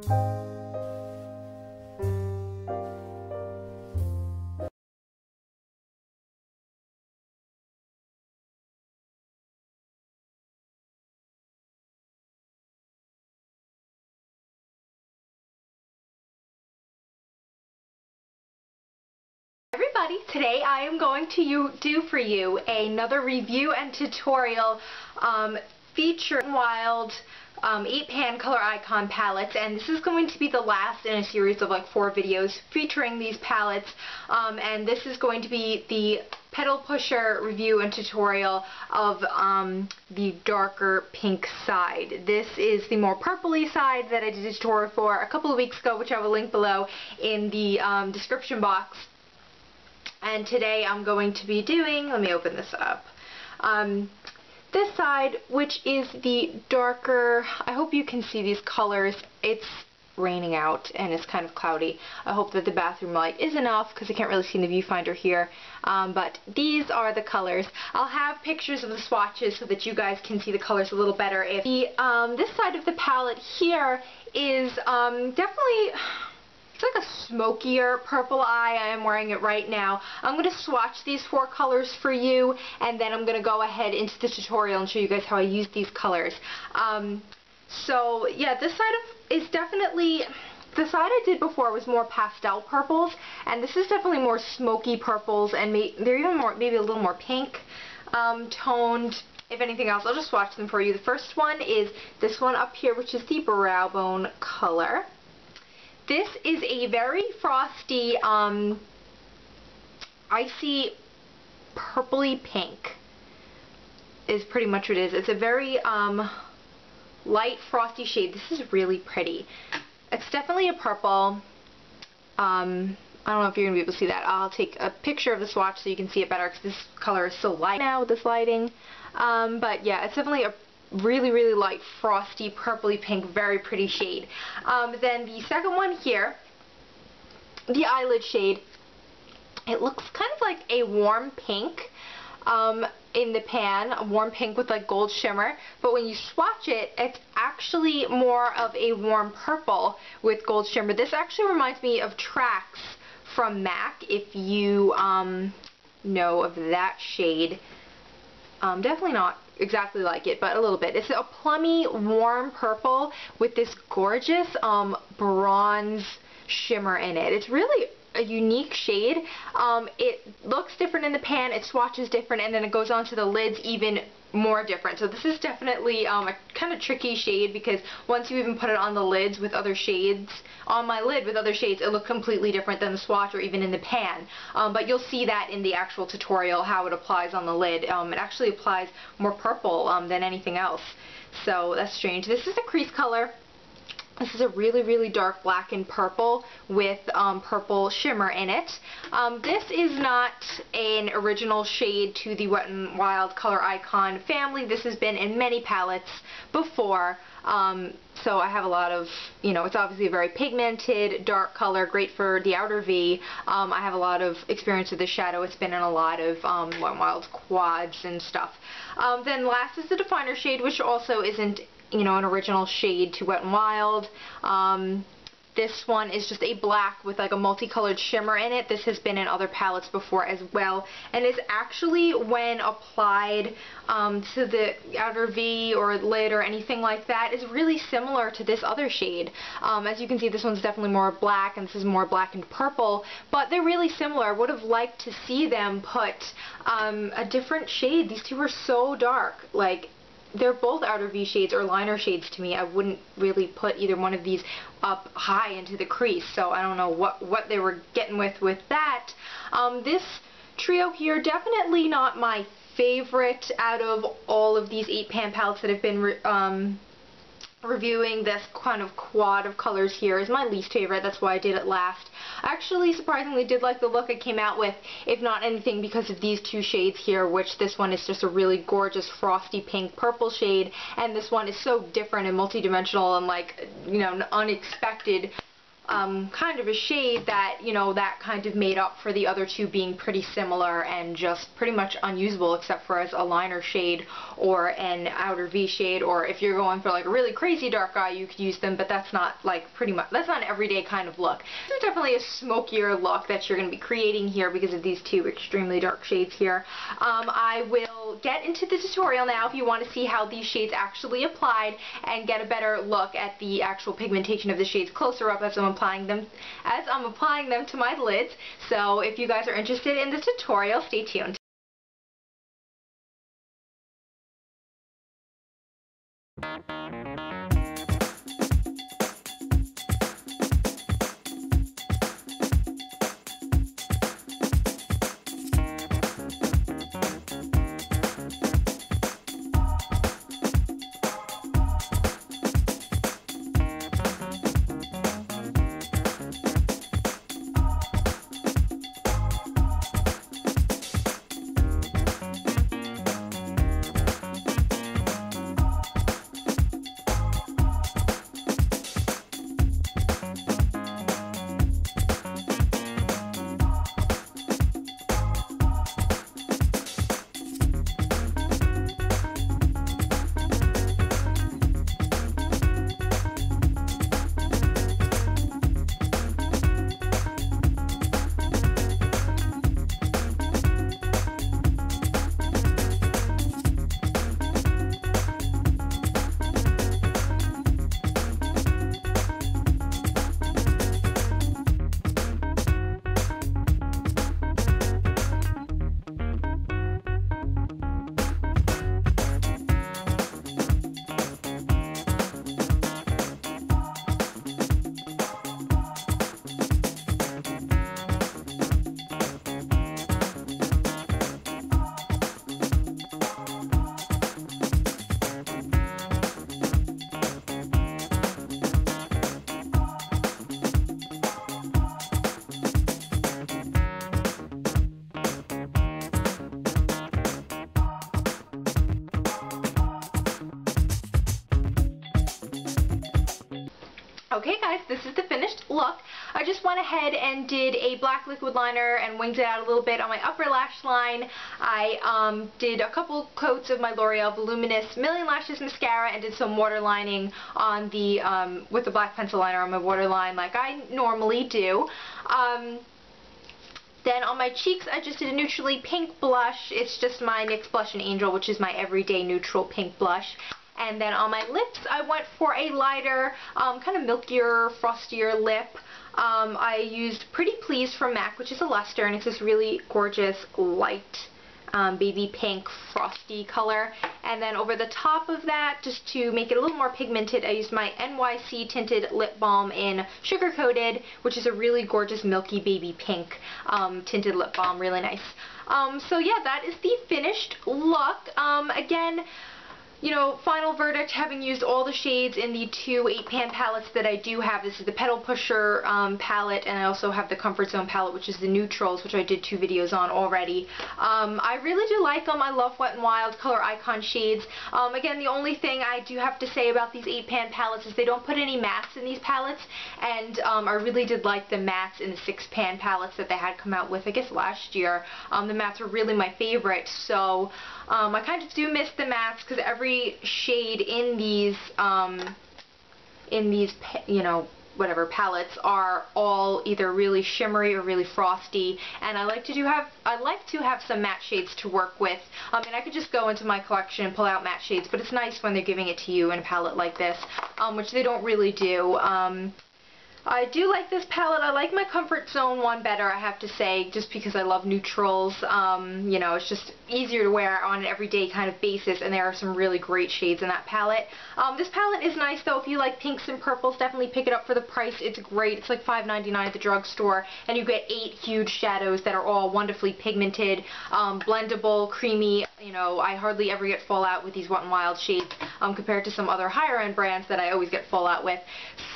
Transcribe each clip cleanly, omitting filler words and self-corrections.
Everybody, today I am going to do for you another review and tutorial featuring Wild 8-pan color icon palettes, and this is going to be the last in a series of like 4 videos featuring these palettes, and this is going to be the Petal Pusher review and tutorial of the darker pink side. This is the more purpley side that I did a tutorial for a couple of weeks ago, which I will link below in the description box. And today I'm going to be doing, let me open this up, this side, which is the darker, I hope you can see these colors. It's raining out and it's kind of cloudy. I hope that the bathroom light is enough because I can't really see in the viewfinder here. But these are the colors. I'll have pictures of the swatches so that you guys can see the colors a little better. If this side of the palette here is definitely... it's like a smokier purple eye. I am wearing it right now. I'm going to swatch these 4 colors for you, and then I'm going to go ahead into the tutorial and show you guys how I use these colors. So yeah, this side is definitely, the side I did before was more pastel purples, and this is definitely more smoky purples, and they're even more, maybe a little more pink toned. If anything else, I'll just swatch them for you. The first one is this one up here, which is the Brow Bone color. This is a very frosty, icy, purpley pink is pretty much what it is. It's a very light, frosty shade. This is really pretty. It's definitely a purple. I don't know if you're going to be able to see that. I'll take a picture of the swatch so you can see it better because this color is so light now with this lighting. But yeah, it's definitely a really, really light, frosty, purpley pink, very pretty shade. Then the second one here, the eyelid shade, it looks kind of like a warm pink in the pan, a warm pink with like gold shimmer, but when you swatch it, it's actually more of a warm purple with gold shimmer. This actually reminds me of Tracks from MAC, if you know of that shade. Definitely not exactly like it, but a little bit. It's a plummy, warm purple with this gorgeous bronze shimmer in it. It's really a unique shade. It looks different in the pan, it swatches different, and then it goes onto the lids even more different. So this is definitely a kind of tricky shade because once you even put it on the lids with other shades, on my lid with other shades, it looks completely different than the swatch or even in the pan. But you'll see that in the actual tutorial how it applies on the lid. It actually applies more purple than anything else. So that's strange. This is a crease color. This is a really, really dark black and purple with purple shimmer in it. This is not an original shade to the Wet n Wild color icon family. This has been in many palettes before. So I have a lot of, you know, it's obviously a very pigmented, dark color, great for the outer V. I have a lot of experience with the shadow. It's been in a lot of Wet n Wild quads and stuff. Then last is the definer shade, which also isn't, you know, an original shade to Wet n Wild. This one is just a black with like a multicolored shimmer in it. This has been in other palettes before as well, and is actually, when applied to the outer V or lid or anything like that, is really similar to this other shade. As you can see, this one's definitely more black and this is more black and purple, but they're really similar. I would have liked to see them put a different shade. These two are so dark. Like, they're both outer V shades or liner shades to me. I wouldn't really put either one of these up high into the crease, so I don't know what they were getting with that. This trio here, definitely not my favorite out of all of these 8-pan palettes that have been reviewing. This kind of quad of colors here is my least favorite. That's why I did it last. I actually surprisingly did like the look I came out with, if not anything because of these two shades here, which this one is just a really gorgeous frosty pink purple shade, and this one is so different and multidimensional and, like, you know, unexpected kind of a shade that, you know, that kind of made up for the other two being pretty similar and just pretty much unusable except for as a liner shade or an outer V shade, or if you're going for like a really crazy dark eye you could use them, but that's not like that's not an everyday kind of look. This is definitely a smokier look that you're going to be creating here because of these two extremely dark shades here. I will get into the tutorial now if you want to see how these shades actually applied and get a better look at the actual pigmentation of the shades closer up as I'm applying them to my lids. So if you guys are interested in the tutorial, stay tuned. Okay guys, this is the finished look. I just went ahead and did a black liquid liner and winged it out a little bit on my upper lash line. I did a couple coats of my L'Oreal Voluminous Million Lashes Mascara and did some waterlining on the, with the black pencil liner on my waterline like I normally do. Then on my cheeks, I just did a neutrally pink blush. It's just my NYX Blush and Angel, which is my everyday neutral pink blush. And then on my lips, I went for a lighter, kind of milkier, frostier lip. I used Pretty Please from MAC, which is a luster, and it's this really gorgeous, light, baby pink, frosty color. And then over the top of that, just to make it a little more pigmented, I used my NYX Tinted Lip Balm in Sugar Coated, which is a really gorgeous, milky, baby pink tinted lip balm, really nice. So yeah, that is the finished look. Again, you know, final verdict, having used all the shades in the two 8-pan palettes that I do have. This is the Petal Pusher palette, and I also have the Comfort Zone palette, which is the neutrals, which I did 2 videos on already. I really do like them. I love Wet n Wild Color Icon shades. Again, the only thing I do have to say about these 8-pan palettes is they don't put any mattes in these palettes, and I really did like the mattes in the 6-pan palettes that they had come out with, I guess, last year. The mattes were really my favorite, so I kind of do miss the mattes because every shade in these, you know, whatever palettes are all either really shimmery or really frosty, and I like to have some matte shades to work with. And I could just go into my collection and pull out matte shades, but it's nice when they're giving it to you in a palette like this, which they don't really do. I do like this palette. I like my Comfort Zone one better, I have to say, just because I love neutrals. You know, it's just easier to wear on an everyday kind of basis, and there are some really great shades in that palette. This palette is nice, though. If you like pinks and purples, definitely pick it up for the price. It's great. It's like $5.99 at the drugstore, and you get 8 huge shadows that are all wonderfully pigmented, blendable, creamy. You know, I hardly ever get fallout with these Wet n Wild shades compared to some other higher-end brands that I always get fallout with.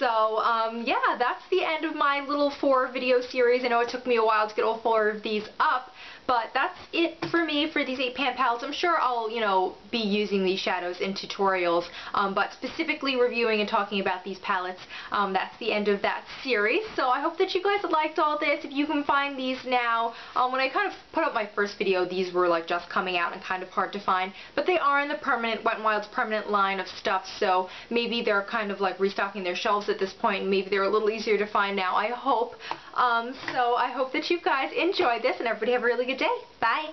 So, yeah, that's the end of my little 4 video series. I know it took me a while to get all 4 of these up, But that's it for me for these 8 pan palettes. I'm sure I'll, you know, be using these shadows in tutorials, but specifically reviewing and talking about these palettes, that's the end of that series. So I hope that you guys liked all this. If you can find these now, when I kind of put up my first video, these were like just coming out and kind of hard to find, but they are in the permanent Wet n Wild's permanent line of stuff, so maybe they're kind of like restocking their shelves at this point, and maybe they're a little easier to find now, I hope. So I hope that you guys enjoyed this, and everybody have a really good day. Bye!